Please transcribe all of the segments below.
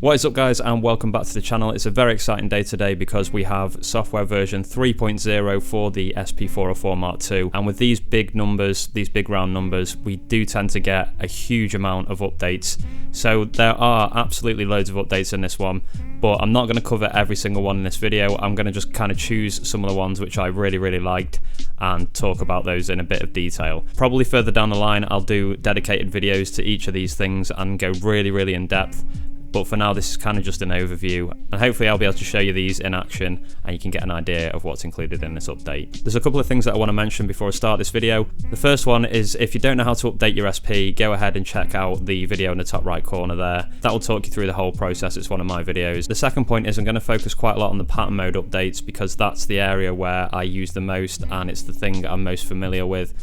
What is up guys, and welcome back to the channel. It's a very exciting day today because we have software version 3.0 for the SP404-MK2, and with these big numbers, these big round numbers, we do tend to get a huge amount of updates. So there are absolutely loads of updates in this one, but I'm not going to cover every single one in this video. I'm going to just kind of choose some of the ones which I really liked and talk about those in a bit of detail. Probably further down the line I'll do dedicated videos to each of these things and go really in depth. But for now, this is kind of just an overview, and hopefully I'll be able to show you these in action and you can get an idea of what's included in this update. There's a couple of things that I want to mention before I start this video. The first one is, if you don't know how to update your SP, go ahead and check out the video in the top right corner there. That will talk you through the whole process. It's one of my videos. The second point is I'm going to focus quite a lot on the pattern mode updates because that's the area where I use the most and it's the thing I'm most familiar with.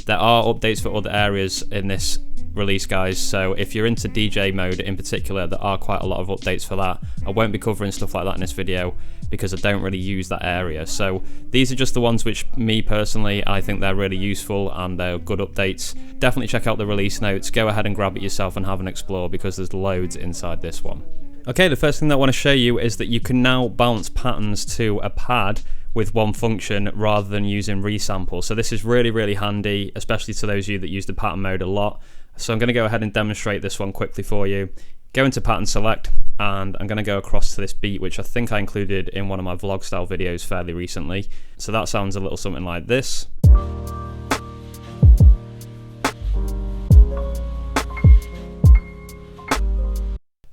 There are updates for other areas in this release, guys, so if you're into DJ mode in particular, there are quite a lot of updates for that. I won't be covering stuff like that in this video because I don't really use that area. So these are just the ones which me personally, I think they're really useful and they're good updates. Definitely check out the release notes, go ahead and grab it yourself and have an explore because there's loads inside this one. Okay, the first thing that I want to show you is that you can now bounce patterns to a pad with one function rather than using resample. So this is really handy, especially to those of you that use the pattern mode a lot. So I'm going to go ahead and demonstrate this one quickly for you. Go into pattern select, and I'm going to go across to this beat, which I think I included in one of my vlog style videos fairly recently. So that sounds a little something like this.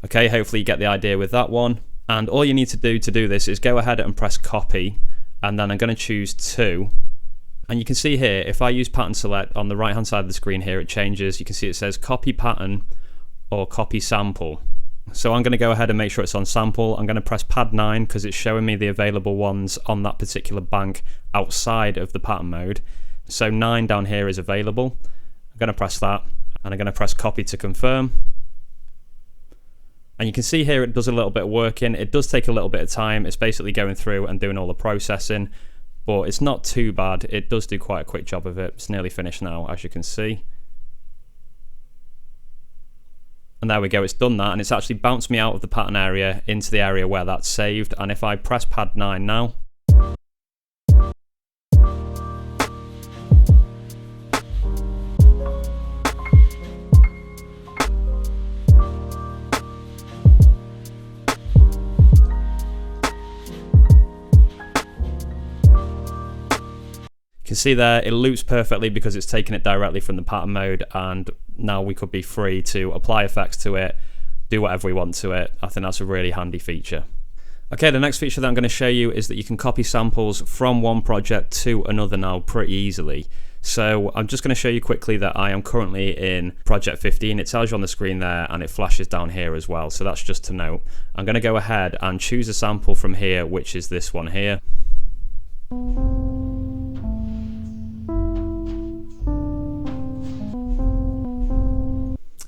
Okay, hopefully you get the idea with that one. And all you need to do this is go ahead and press copy, and then I'm going to choose 2. And you can see here, if I use pattern select on the right hand side of the screen here, it changes. You can see it says copy pattern or copy sample. So I'm going to go ahead and make sure it's on sample. I'm going to press pad 9 because it's showing me the available ones on that particular bank outside of the pattern mode. So 9 down here is available. I'm going to press that, and I'm going to press copy to confirm. And you can see here it does a little bit of working. It does take a little bit of time. It's basically going through and doing all the processing, but it's not too bad. It does do quite a quick job of it. It's nearly finished now, as you can see. And there we go, it's done that, and it's actually bounced me out of the pattern area into the area where that's saved. And if I press pad 9 now, you can see there it loops perfectly because it's taken it directly from the pattern mode, and now we could be free to apply effects to it, do whatever we want to it. I think that's a really handy feature. Okay, the next feature that I'm going to show you is that you can copy samples from one project to another now pretty easily. So I'm just going to show you quickly that I am currently in project 15. It tells you on the screen there and it flashes down here as well, so that's just to note. I'm going to go ahead and choose a sample from here, which is this one here.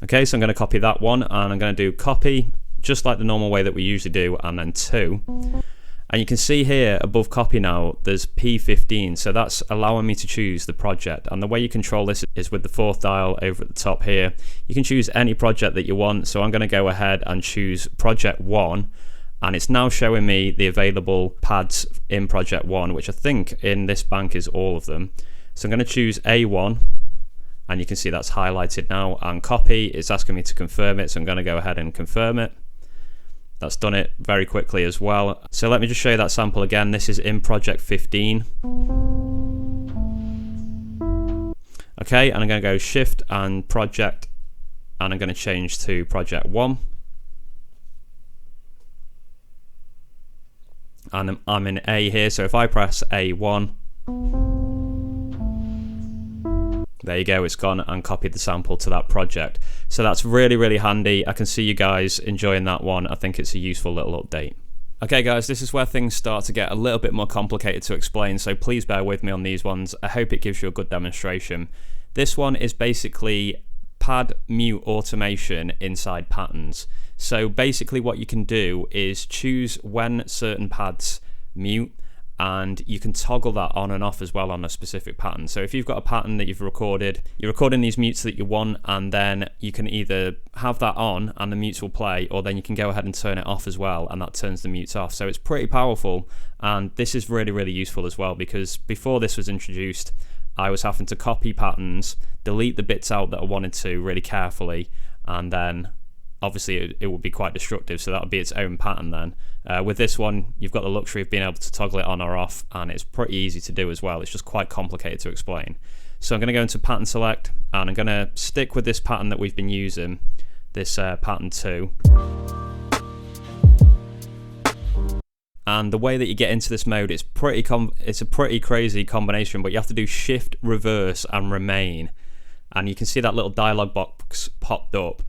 Okay, so I'm going to copy that one, and I'm going to do copy, just like the normal way that we usually do, and then 2. And you can see here above copy now, there's P15, so that's allowing me to choose the project. And the way you control this is with the 4th dial over at the top here. You can choose any project that you want, so I'm going to go ahead and choose project 1, and it's now showing me the available pads in project 1, which I think in this bank is all of them. So I'm going to choose A1. And you can see that's highlighted now, and copy, it's asking me to confirm it, so I'm going to go ahead and confirm it. That's done it very quickly as well. So let me just show you that sample again. This is in project 15. Okay, and I'm going to go shift and project, and I'm going to change to project 1. And I'm in A here, so if I press A1, there you go, it's gone and copied the sample to that project. So that's really handy. I can see you guys enjoying that one. I think it's a useful little update. Okay guys, this is where things start to get a little bit more complicated to explain, so please bear with me on these ones. I hope it gives you a good demonstration. This one is basically pad mute automation inside patterns. So basically what you can do is choose when certain pads mute, and you can toggle that on and off as well on a specific pattern. So if you've got a pattern that you've recorded, you're recording these mutes that you want, and then you can either have that on and the mutes will play, or then you can go ahead and turn it off as well, and that turns the mutes off. So it's pretty powerful, and this is really, really useful as well, because before this was introduced, I was having to copy patterns, delete the bits out that I wanted to really carefully, and then obviously it would be quite destructive, so that would be its own pattern then. With this one, you've got the luxury of being able to toggle it on or off, and it's pretty easy to do as well. It's just quite complicated to explain. So I'm going to go into pattern select, and I'm going to stick with this pattern that we've been using, this pattern 2. And the way that you get into this mode, it's a pretty crazy combination, but you have to do shift, reverse, and remain. And you can see that little dialog box popped up.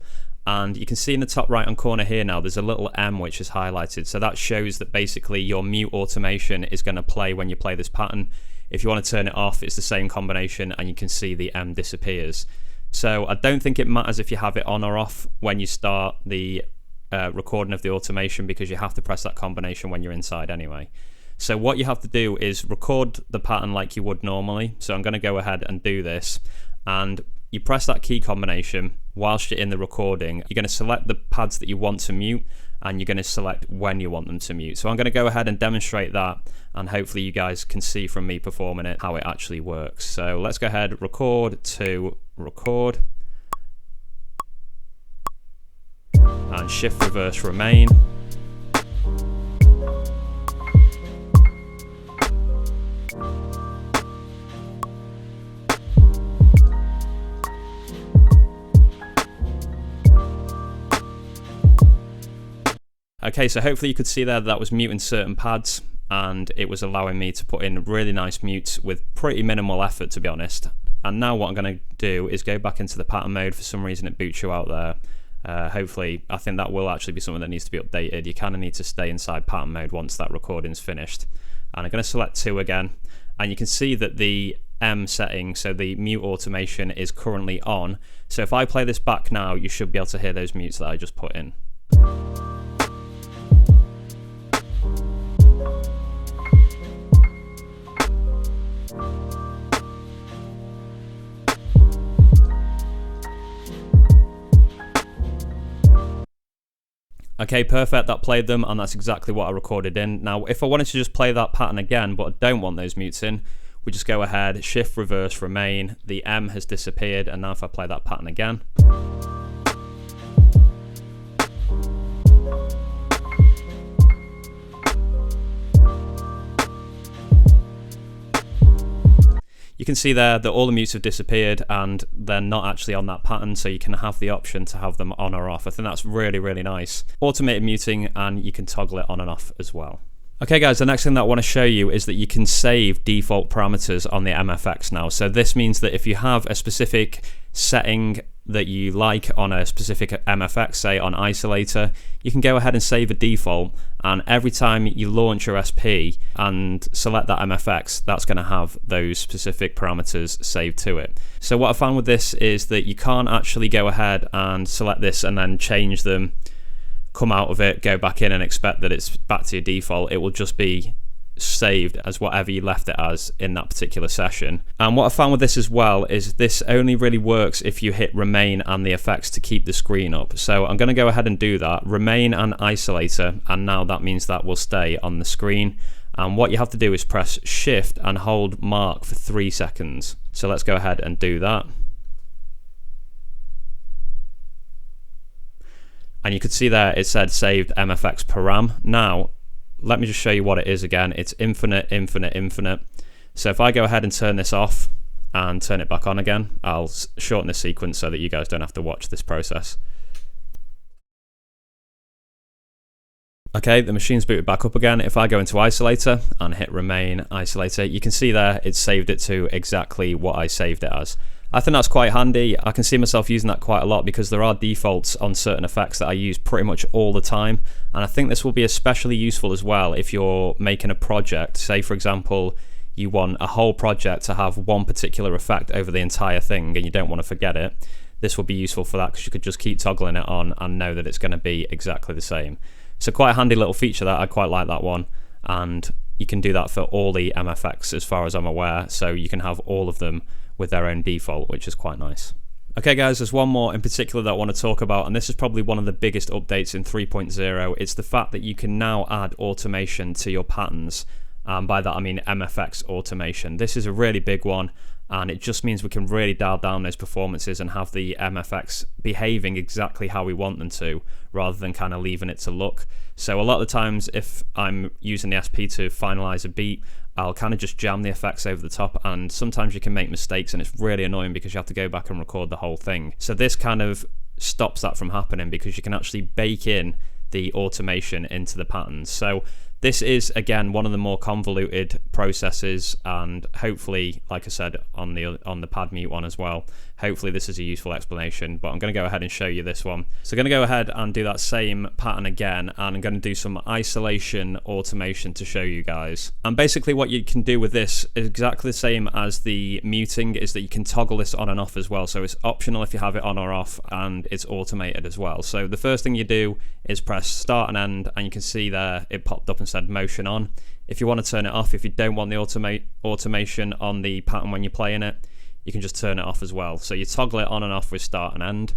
And you can see in the top right hand corner here now, there's a little M which is highlighted. So that shows that basically your mute automation is going to play when you play this pattern. If you want to turn it off, it's the same combination, and you can see the M disappears. So I don't think it matters if you have it on or off when you start the recording of the automation, because you have to press that combination when you're inside anyway. So what you have to do is record the pattern like you would normally. So I'm going to go ahead and do this, and you press that key combination whilst you're in the recording. You're going to select the pads that you want to mute, and you're going to select when you want them to mute. So I'm going to go ahead and demonstrate that, and hopefully you guys can see from me performing it how it actually works. So let's go ahead, record to record, and shift, reverse, remain. Okay, so hopefully you could see there that was muting certain pads, and it was allowing me to put in really nice mutes with pretty minimal effort, to be honest. And now what I'm going to do is go back into the pattern mode. For some reason it boots you out there. Hopefully, I think that will actually be something that needs to be updated. You kind of need to stay inside pattern mode once that recording's finished. And I'm going to select 2 again, and you can see that the M setting, so the mute automation, is currently on. So if I play this back now, you should be able to hear those mutes that I just put in. Okay, perfect, that played them, and that's exactly what I recorded in. Now, if I wanted to just play that pattern again, but I don't want those mutes in, we just go ahead, shift, reverse, remain, the M has disappeared, and now if I play that pattern again, you can see there that all the mutes have disappeared and they're not actually on that pattern, so you can have the option to have them on or off. I think that's really, really nice. Automated muting, and you can toggle it on and off as well. Okay guys, the next thing that I want to show you is that you can save default parameters on the MFX now. So this means that if you have a specific setting that you like on a specific MFX, say on isolator, you can go ahead and save a default, and every time you launch your SP and select that MFX, that's going to have those specific parameters saved to it. So what I found with this is that you can't actually go ahead and select this and then change them, come out of it, go back in and expect that it's back to your default. It will just be saved as whatever you left it as in that particular session. And what I found with this as well is this only really works if you hit remain and the effects to keep the screen up. So I'm going to go ahead and do that, remain and isolator, and now that means that will stay on the screen. And what you have to do is press shift and hold mark for 3 seconds. So let's go ahead and do that. And you could see there it said saved MFX Param. Now let me just show you what it is again. It's infinite, infinite, infinite. So if I go ahead and turn this off and turn it back on again, I'll shorten the sequence so that you guys don't have to watch this process. Okay, the machine's booted back up again. If I go into isolator and hit remain isolator, you can see there it's saved it to exactly what I saved it as. I think that's quite handy. I can see myself using that quite a lot because there are defaults on certain effects that I use pretty much all the time, and I think this will be especially useful as well if you're making a project. Say for example you want a whole project to have one particular effect over the entire thing and you don't want to forget it. This will be useful for that because you could just keep toggling it on and know that it's going to be exactly the same. So quite a handy little feature that I quite like that one, and you can do that for all the MFX as far as I'm aware, so you can have all of them with their own default, which is quite nice. Okay guys, there's one more in particular that I want to talk about, and this is probably one of the biggest updates in 3.0. It's the fact that you can now add automation to your patterns. By that I mean MFX Automation. This is a really big one, and it just means we can really dial down those performances and have the MFX behaving exactly how we want them to, rather than kind of leaving it to luck. So a lot of the times if I'm using the SP to finalize a beat, I'll kind of just jam the effects over the top, and sometimes you can make mistakes and it's really annoying because you have to go back and record the whole thing. So this kind of stops that from happening because you can actually bake in the automation into the patterns. So this is, again, one of the more convoluted processes, and hopefully, like I said, on the pad mute one as well, hopefully this is a useful explanation, but I'm going to go ahead and show you this one. So I'm going to go ahead and do that same pattern again, and I'm going to do some isolation automation to show you guys. And basically what you can do with this is exactly the same as the muting, is that you can toggle this on and off as well. So it's optional if you have it on or off, and it's automated as well. So the first thing you do is press start and end, and you can see there it popped up and said motion on. If you want to turn it off, if you don't want the automation on the pattern when you're playing it, you can just turn it off as well. So you toggle it on and off with start and end.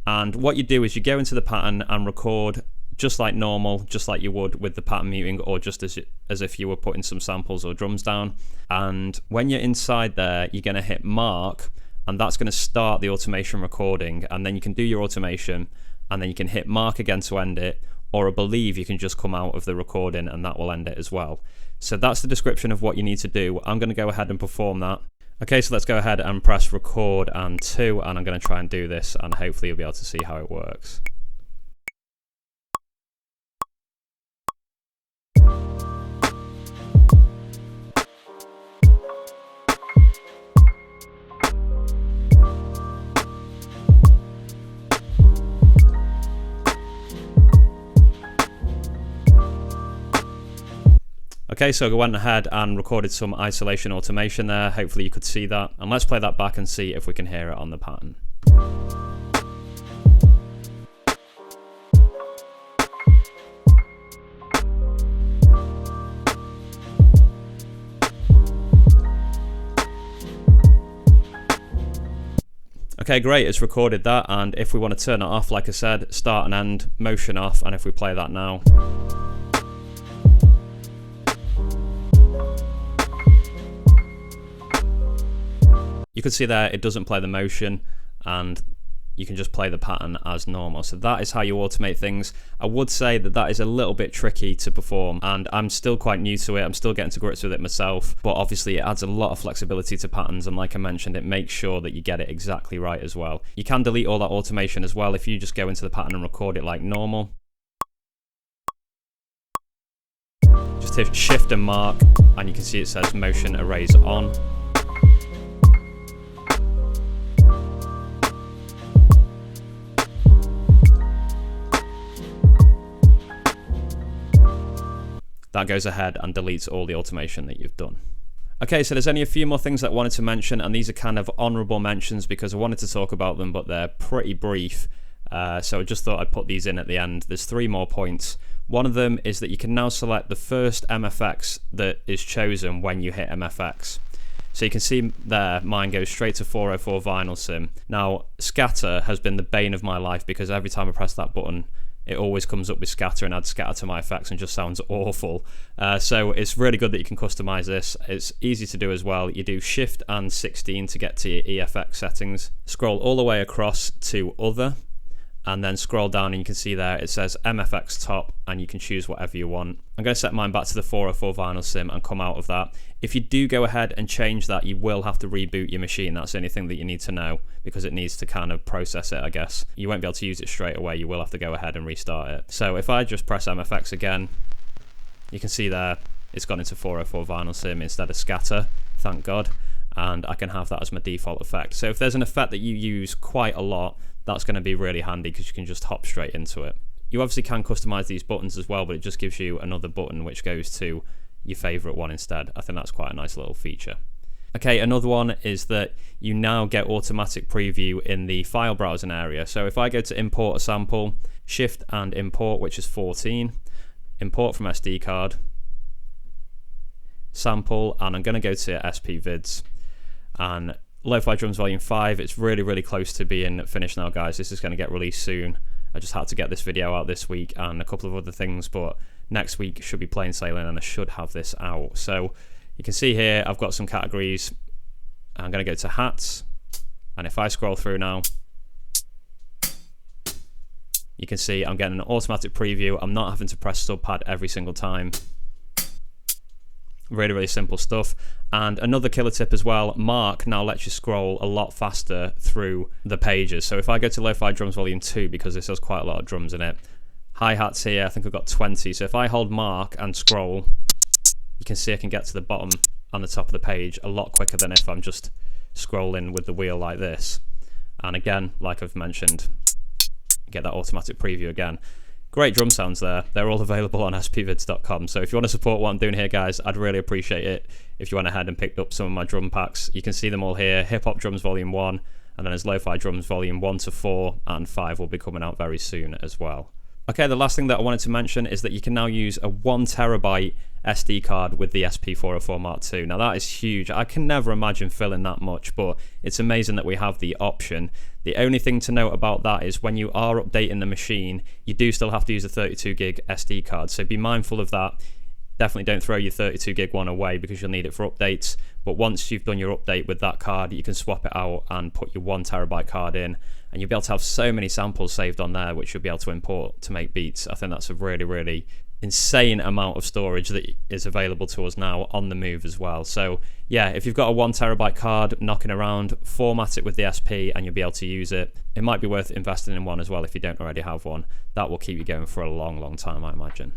And what you do is you go into the pattern and record just like normal, just like you would with the pattern muting, or just as if you were putting some samples or drums down. And when you're inside there, you're going to hit mark, and that's going to start the automation recording. And then you can do your automation, and then you can hit mark again to end it, or I believe you can just come out of the recording and that will end it as well. So that's the description of what you need to do. I'm going to go ahead and perform that. Okay, so let's go ahead and press record and 2, and I'm going to try and do this, and hopefully you'll be able to see how it works. Okay, so I went ahead and recorded some isolation automation there. Hopefully you could see that. And let's play that back and see if we can hear it on the pattern. Okay, great, it's recorded that. And if we want to turn it off, like I said, start and end, motion off. And if we play that now, you can see there it doesn't play the motion, and you can just play the pattern as normal. So that is how you automate things. I would say that that is a little bit tricky to perform, and I'm still quite new to it. I'm still getting to grips with it myself, but obviously it adds a lot of flexibility to patterns, and like I mentioned, it makes sure that you get it exactly right as well. You can delete all that automation as well if you just go into the pattern and record it like normal. Just hit shift and mark, and you can see it says motion erase on. That goes ahead and deletes all the automation that you've done. Okay, so there's only a few more things that I wanted to mention, and these are kind of honorable mentions because I wanted to talk about them, but they're pretty brief. So I just thought I'd put these in at the end. There's 3 more points. One of them is that you can now select the first MFX that is chosen when you hit MFX. So you can see there, mine goes straight to 404 vinyl sim. Now, scatter has been the bane of my life because every time I press that button, it always comes up with scatter and adds scatter to my effects and just sounds awful. So it's really good that you can customize this. It's easy to do as well. You do shift and 16 to get to your EFX settings. Scroll all the way across to other, and then scroll down and you can see there it says MFX top, and you can choose whatever you want. I'm going to set mine back to the 404 vinyl sim and come out of that. If you do go ahead and change that, you will have to reboot your machine. That's the only thing that you need to know, because it needs to kind of process it, I guess. You won't be able to use it straight away. You will have to go ahead and restart it. So if I just press MFX again, you can see there it's gone into 404 vinyl sim instead of scatter, thank God, and I can have that as my default effect. So if there's an effect that you use quite a lot, that's going to be really handy because you can just hop straight into it. You obviously can customize these buttons as well, but it just gives you another button which goes to your favorite one instead. I think that's quite a nice little feature. Okay, another one is that you now get automatic preview in the file browsing area. So if I go to import a sample, shift and import, which is 14, import from SD card, sample, and I'm going to go to SPVIDZ. And Lo-Fi Drums Volume 5, it's really close to being finished now, guys. This is going to get released soon. I just had to get this video out this week and a couple of other things, but next week should be plain sailing and I should have this out. So you can see here I've got some categories. I'm going to go to hats, and if I scroll through now, you can see I'm getting an automatic preview. I'm not having to press subpad every single time. Really simple stuff. And another killer tip as well, Mark now lets you scroll a lot faster through the pages. So if I go to Lo-Fi Drums Volume 2, because this has quite a lot of drums in it, hi-hats here, I think I've got 20. So if I hold Mark and scroll, you can see I can get to the bottom and the top of the page a lot quicker than if I'm just scrolling with the wheel like this. And again, like I've mentioned, get that automatic preview again. Great drum sounds there. They're all available on SPVIDZ.com. So if you want to support what I'm doing here, guys, I'd really appreciate it if you went ahead and picked up some of my drum packs. You can see them all here. Hip Hop Drums Volume 1, and then there's Lo-Fi Drums Volume 1 to 4, and 5 will be coming out very soon as well. Okay, the last thing that I wanted to mention is that you can now use a 1TB SD card with the SP404-MK2. Now that is huge. I can never imagine filling that much, but it's amazing that we have the option. The only thing to note about that is when you are updating the machine, you do still have to use a 32 gig SD card, so be mindful of that. Definitely don't throw your 32 gig one away because you'll need it for updates, but once you've done your update with that card, you can swap it out and put your 1TB card in, and you'll be able to have so many samples saved on there which you'll be able to import to make beats. I think that's a really insane amount of storage that is available to us now on the move as well. So yeah, if you've got a 1TB card knocking around, format it with the SP and you'll be able to use it. It might be worth investing in one as well if you don't already have one. That will keep you going for a long time, I imagine.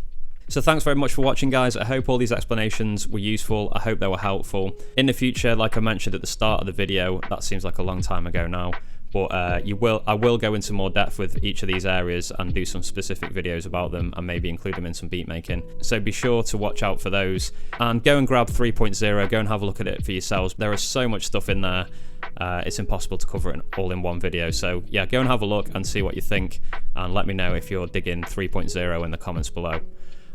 So thanks very much for watching, guys. I hope all these explanations were useful. I hope they were helpful. In the future, like I mentioned at the start of the video, that seems like a long time ago now, but I will go into more depth with each of these areas and do some specific videos about them and maybe include them in some beat making. So be sure to watch out for those and go and grab 3.0, go and have a look at it for yourselves. There is so much stuff in there. It's impossible to cover it all in one video. So yeah, go and have a look and see what you think, and let me know if you're digging 3.0 in the comments below.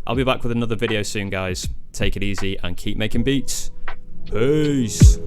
I'll be back with another video soon, guys. Take it easy and keep making beats. Peace.